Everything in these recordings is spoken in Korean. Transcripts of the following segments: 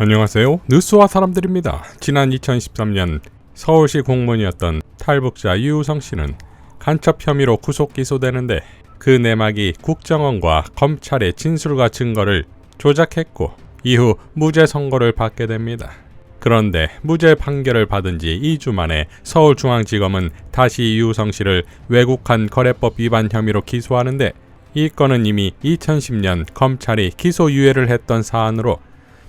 안녕하세요. 뉴스와 사람들입니다. 지난 2013년 서울시 공무원이었던 탈북자 이우성 씨는 간첩 혐의로 구속 기소되는데 그 내막이 국정원과 검찰의 진술과 증거를 조작했고 이후 무죄 선고를 받게 됩니다. 그런데 무죄 판결을 받은 지 2주 만에 서울중앙지검은 다시 이우성 씨를 외국환 거래법 위반 혐의로 기소하는데 이 건은 이미 2010년 검찰이 기소 유예를 했던 사안으로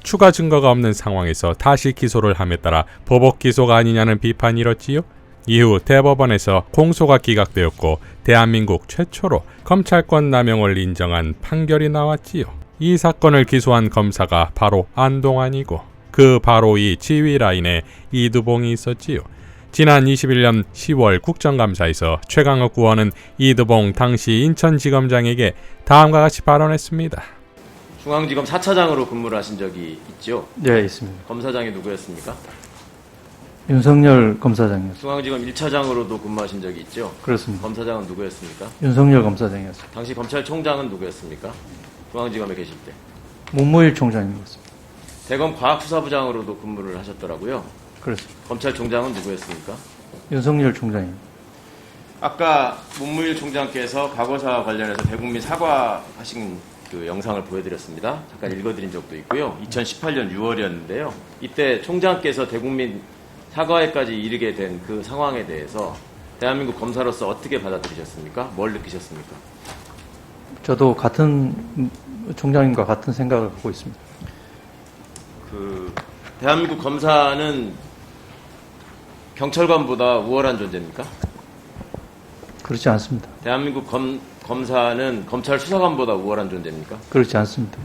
추가 증거가 없는 상황에서 다시 기소를 함에 따라 보복 기소가 아니냐는 비판이 일었지요. 이후 대법원에서 공소가 기각되었고 대한민국 최초로 검찰권 남용을 인정한 판결이 나왔지요. 이 사건을 기소한 검사가 바로 안동안이고 그 바로 이 지휘 라인에 이두봉이 있었지요. 지난 21년 10월 국정감사에서 최강욱 의원은 이두봉 당시 인천지검장에게 다음과 같이 발언했습니다. 중앙지검 4차장으로 근무를 하신 적이 있죠? 네, 있습니다. 검사장이 누구였습니까? 윤석열 검사장이었습니다. 중앙지검 1차장으로도 근무하신 적이 있죠? 그렇습니다. 검사장은 누구였습니까? 윤석열 검사장이었습니다. 당시 검찰총장은 누구였습니까? 중앙지검에 계실 때. 문무일 총장이었습니다. 대검 과학수사부장으로도 근무를 하셨더라고요. 그렇습니다. 검찰총장은 누구였습니까? 윤석열 총장입니다. 아까 문무일 총장께서 과거사와 관련해서 대국민 사과하신 그 영상을 보여드렸습니다. 잠깐 읽어드린 적도 있고요. 2018년 6월이었는데요. 이때 총장께서 대국민 사과회까지 이르게 된 그 상황에 대해서 대한민국 검사로서 어떻게 받아들이셨습니까? 뭘 느끼셨습니까? 저도 같은 총장님과 같은 생각을 갖고 있습니다. 대한민국 검사는 경찰관보다 우월한 존재입니까? 그렇지 않습니다. 대한민국 검사는 검찰 수사관보다 우월한 존재입니까? 그렇지 않습니다.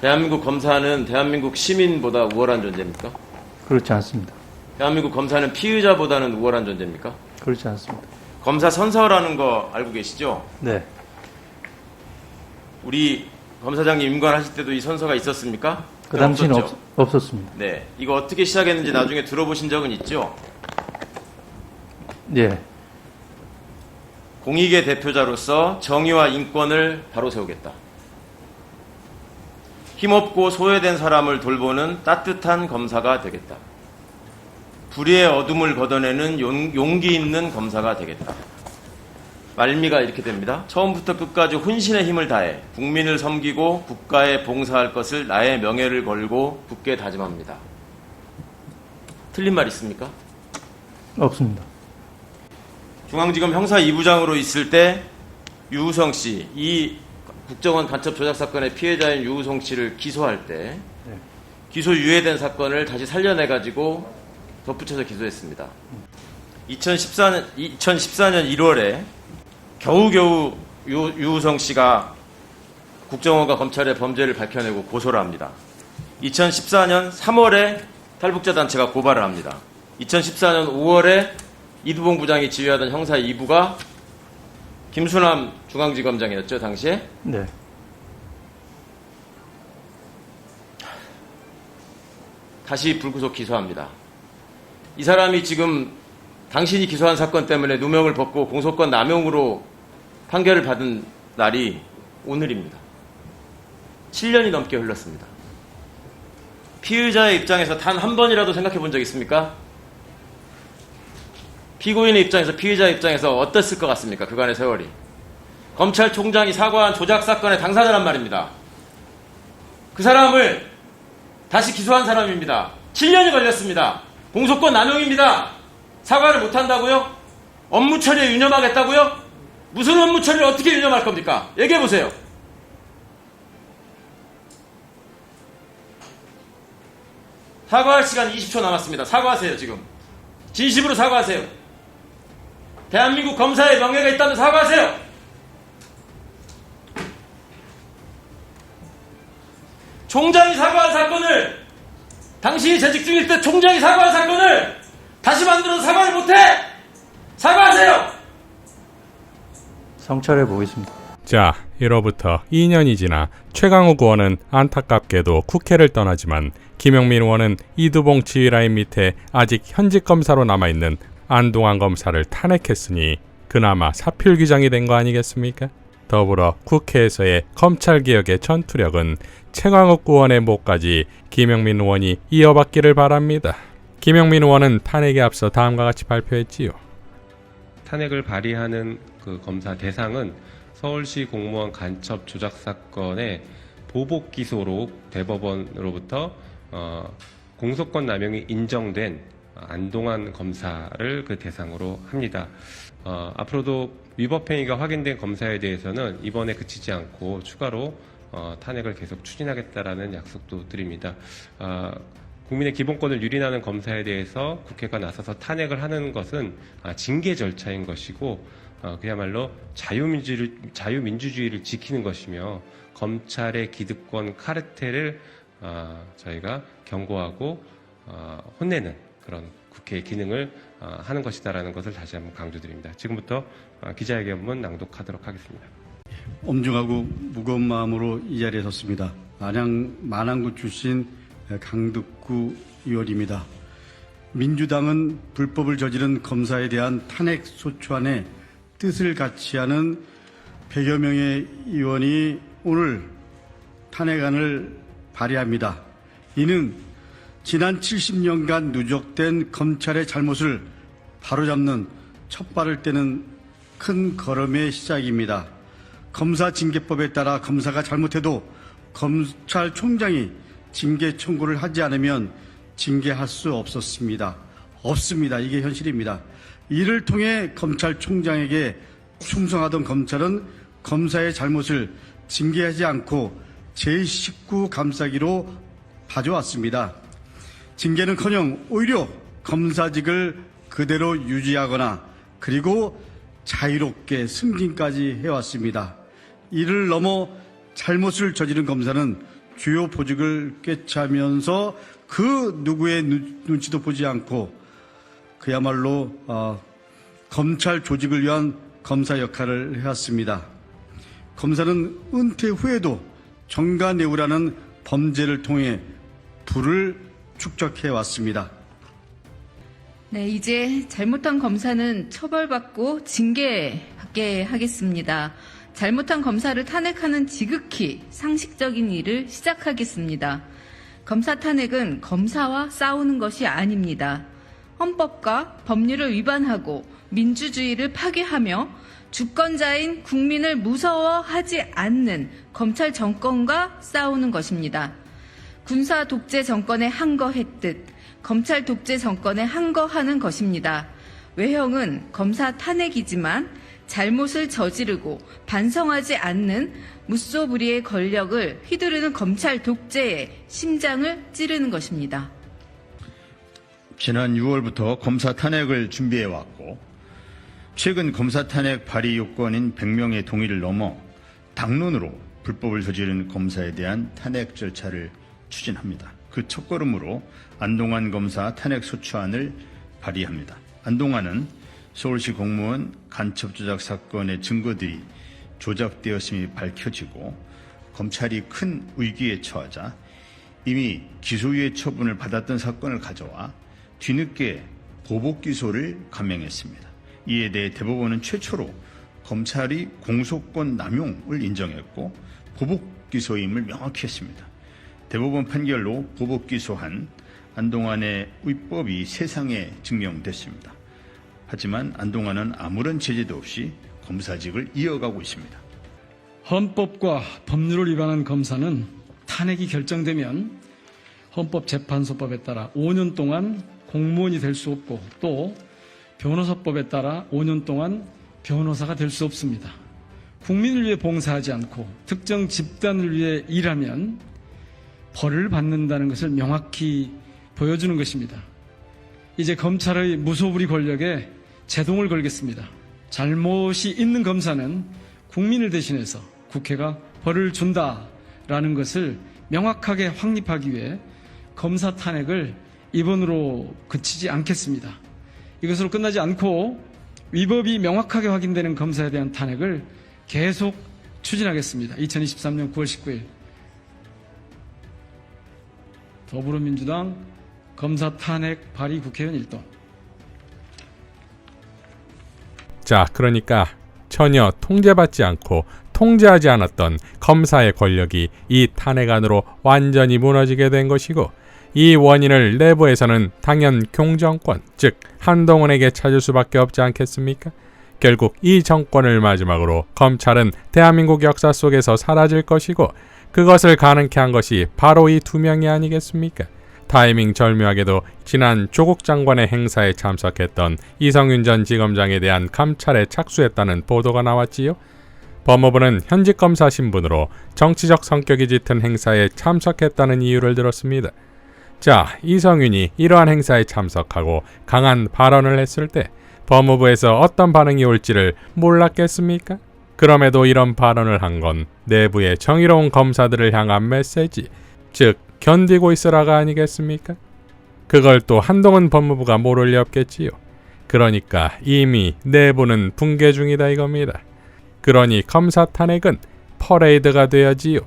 대한민국 검사는 대한민국 시민보다 우월한 존재입니까? 그렇지 않습니다. 대한민국 검사는 피의자보다는 우월한 존재입니까? 그렇지 않습니다. 검사 선서라는 거 알고 계시죠? 네. 우리 검사장님 임관하실 때도 이 선서가 있었습니까? 그 당시는 없었죠? 없었습니다. 네. 이거 어떻게 시작했는지 나중에 들어보신 적은 있죠? 예. 공익의 대표자로서 정의와 인권을 바로 세우겠다. 힘없고 소외된 사람을 돌보는 따뜻한 검사가 되겠다. 불의의 어둠을 걷어내는 용기 있는 검사가 되겠다. 말미가 이렇게 됩니다. 처음부터 끝까지 혼신의 힘을 다해 국민을 섬기고 국가에 봉사할 것을 나의 명예를 걸고 굳게 다짐합니다. 틀린 말 있습니까? 없습니다. 중앙지검 형사 2부장으로 있을 때 유우성 씨, 이 국정원 간첩 조작 사건의 피해자인 유우성 씨를 기소할 때 기소 유예된 사건을 다시 살려내가지고 덧붙여서 기소했습니다. 2014년 1월에 겨우겨우 유우성 씨가 국정원과 검찰의 범죄를 밝혀내고 고소를 합니다. 2014년 3월에 탈북자 단체가 고발을 합니다. 2014년 5월에 이두봉 부장이 지휘하던 형사 2부가 김수남 중앙지검장이었죠, 당시에? 네. 다시 불구속 기소합니다. 이 사람이 지금 당신이 기소한 사건 때문에 누명을 벗고 공소권 남용으로 판결을 받은 날이 오늘입니다. 7년이 넘게 흘렀습니다. 피의자의 입장에서 단 한 번이라도 생각해 본 적 있습니까? 피고인의 입장에서, 피의자의 입장에서 어땠을 것 같습니까? 그간의 세월이. 검찰총장이 사과한 조작 사건의 당사자란 말입니다. 그 사람을 다시 기소한 사람입니다. 7년이 걸렸습니다. 공소권 남용입니다. 사과를 못한다고요? 업무 처리에 유념하겠다고요? 무슨 업무 처리를 어떻게 유념할 겁니까? 얘기해보세요. 사과할 시간 20초 남았습니다. 사과하세요, 지금. 진심으로 사과하세요. 대한민국 검사의 명예가 있다면 사과하세요. 총장이 사과한 사건을, 당신이 재직 중일 때 총장이 사과한 사건을 다시 만들어서 사과를 못해! 사과하세요! 성찰해 보겠습니다. 자, 1호부터 2년이 지나 최강욱 의원은 안타깝게도 국회를 떠나지만 김영민 의원은 이두봉 지휘라인 밑에 아직 현직 검사로 남아있는 안동안 검사를 탄핵했으니 그나마 사필 규정이 된 거 아니겠습니까? 더불어 국회에서의 검찰개혁의 전투력은 최강욱 의원의 목까지 김영민 의원이 이어받기를 바랍니다. 김영민 의원은 탄핵에 앞서 다음과 같이 발표했지요. 탄핵을 발의하는 그 검사 대상은 서울시 공무원 간첩 조작 사건의 보복 기소로 대법원으로부터 공소권 남용이 인정된 안동환 검사를 그 대상으로 합니다. 앞으로도 위법 행위가 확인된 검사에 대해서는 이번에 그치지 않고 추가로 탄핵을 계속 추진하겠다라는 약속도 드립니다. 국민의 기본권을 유린하는 검사에 대해서 국회가 나서서 탄핵을 하는 것은 징계 절차인 것이고 그야말로 자유민주주의를 지키는 것이며 검찰의 기득권 카르텔을 저희가 경고하고 혼내는 그런 국회의 기능을 하는 것이다라는 것을 다시 한번 강조드립니다. 지금부터 기자회견문 낭독하도록 하겠습니다. 엄중하고 무거운 마음으로 이 자리에 섰습니다. 안양 만안구 출신 강득구 의원입니다. 민주당은 불법을 저지른 검사에 대한 탄핵 소추안에 뜻을 같이 하는 100여 명의 의원이 오늘 탄핵안을 발의합니다. 이는 지난 70년간 누적된 검찰의 잘못을 바로잡는 첫 발을 떼는 큰 걸음의 시작입니다. 검사징계법에 따라 검사가 잘못해도 검찰총장이 징계 청구를 하지 않으면 징계할 수 없었습니다. 없습니다. 이게 현실입니다. 이를 통해 검찰총장에게 충성하던 검찰은 검사의 잘못을 징계하지 않고 제19 감싸기로 봐줘왔습니다. 징계는커녕 오히려 검사직을 그대로 유지하거나 그리고 자유롭게 승진까지 해왔습니다. 이를 넘어 잘못을 저지른 검사는 주요 보직을 꿰차면서 그 누구의 눈치도 보지 않고 그야말로 검찰 조직을 위한 검사 역할을 해왔습니다. 검사는 은퇴 후에도 정관예우라는 범죄를 통해 부를 축적해왔습니다. 네, 이제 잘못한 검사는 처벌받고 징계받게 하겠습니다. 잘못한 검사를 탄핵하는 지극히 상식적인 일을 시작하겠습니다. 검사 탄핵은 검사와 싸우는 것이 아닙니다. 헌법과 법률을 위반하고 민주주의를 파괴하며 주권자인 국민을 무서워하지 않는 검찰 정권과 싸우는 것입니다. 군사 독재 정권에 항거했듯 검찰 독재 정권에 항거하는 것입니다. 외형은 검사 탄핵이지만 잘못을 저지르고 반성하지 않는 무소불위의 권력을 휘두르는 검찰 독재에 심장을 찌르는 것입니다. 지난 6월부터 검사 탄핵을 준비해왔고 최근 검사 탄핵 발의 요건인 100명의 동의를 넘어 당론으로 불법을 저지른 검사에 대한 탄핵 절차를 추진합니다. 그 첫걸음으로 안동환 검사 탄핵 소추안을 발의합니다. 안동환은 서울시 공무원 간첩 조작 사건의 증거들이 조작되었음이 밝혀지고 검찰이 큰 위기에 처하자 이미 기소유예 처분을 받았던 사건을 가져와 뒤늦게 보복 기소를 감행했습니다. 이에 대해 대법원은 최초로 검찰이 공소권 남용을 인정했고 보복 기소임을 명확히 했습니다. 대법원 판결로 보복 기소한 안동환의 위법이 세상에 증명됐습니다. 하지만 안동환은 아무런 제재도 없이 검사직을 이어가고 있습니다. 헌법과 법률을 위반한 검사는 탄핵이 결정되면 헌법재판소법에 따라 5년 동안 공무원이 될 수 없고 또 변호사법에 따라 5년 동안 변호사가 될 수 없습니다. 국민을 위해 봉사하지 않고 특정 집단을 위해 일하면 벌을 받는다는 것을 명확히 보여주는 것입니다. 이제 검찰의 무소불위 권력에 제동을 걸겠습니다. 잘못이 있는 검사는 국민을 대신해서 국회가 벌을 준다라는 것을 명확하게 확립하기 위해 검사 탄핵을 이번으로 그치지 않겠습니다. 이것으로 끝나지 않고 위법이 명확하게 확인되는 검사에 대한 탄핵을 계속 추진하겠습니다. 2023년 9월 19일 더불어민주당 검사 탄핵 발의 국회의원 일동. 자, 그러니까 전혀 통제받지 않고 통제하지 않았던 검사의 권력이 이 탄핵안으로 완전히 무너지게 된 것이고, 이 원인을 내부에서는 당연 공정권, 즉 한동훈에게 찾을 수밖에 없지 않겠습니까? 결국 이 정권을 마지막으로 검찰은 대한민국 역사 속에서 사라질 것이고, 그것을 가능케 한 것이 바로 이 두 명이 아니겠습니까? 타이밍 절묘하게도 지난 조국 장관의 행사에 참석했던 이성윤 전 지검장에 대한 감찰에 착수했다는 보도가 나왔지요. 법무부는 현직 검사 신분으로 정치적 성격이 짙은 행사에 참석했다는 이유를 들었습니다. 자, 이성윤이 이러한 행사에 참석하고 강한 발언을 했을 때 법무부에서 어떤 반응이 올지를 몰랐겠습니까? 그럼에도 이런 발언을 한 건 내부의 정의로운 검사들을 향한 메시지, 즉 견디고 있으라가 아니겠습니까? 그걸 또 한동훈 법무부가 모를 리 없겠지요. 그러니까 이미 내부는 붕괴 중이다 이겁니다. 그러니 검사 탄핵은 퍼레이드가 돼야지요.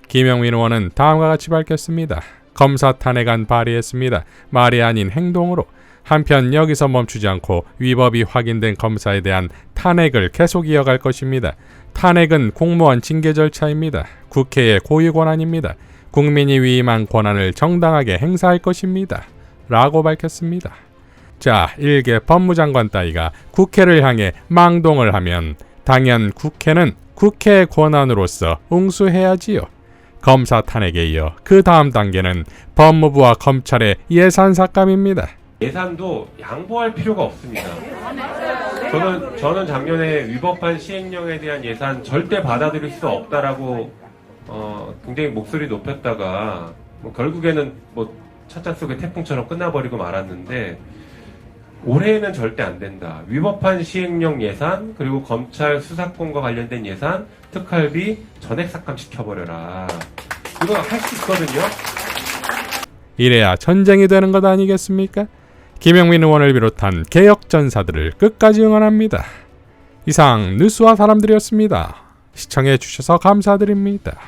김영민 의원은 다음과 같이 밝혔습니다. 검사 탄핵안 발의했습니다. 말이 아닌 행동으로. 한편 여기서 멈추지 않고 위법이 확인된 검사에 대한 탄핵을 계속 이어갈 것입니다. 탄핵은 공무원 징계 절차입니다. 국회의 고유 권한입니다. 국민이 위임한 권한을 정당하게 행사할 것입니다. 라고 밝혔습니다. 자, 일개 법무장관 따위가 국회를 향해 망동을 하면 당연 국회는 국회의 권한으로서 응수해야지요. 검사 탄핵에 이어 그 다음 단계는 법무부와 검찰의 예산 삭감입니다. 예산도 양보할 필요가 없습니다. 저는 작년에 위법한 시행령에 대한 예산 절대 받아들일 수 없다라고 굉장히 목소리 높였다가 결국에는 찻잔 속의 태풍처럼 끝나버리고 말았는데, 올해는 절대 안 된다. 위법한 시행령 예산, 그리고 검찰 수사권과 관련된 예산, 특활비 전액 삭감시켜버려라. 이거 할 수 있거든요. 이래야 전쟁이 되는 것 아니겠습니까? 김영민 의원을 비롯한 개혁전사들을 끝까지 응원합니다. 이상 뉴스와 사람들이었습니다. 시청해 주셔서 감사드립니다.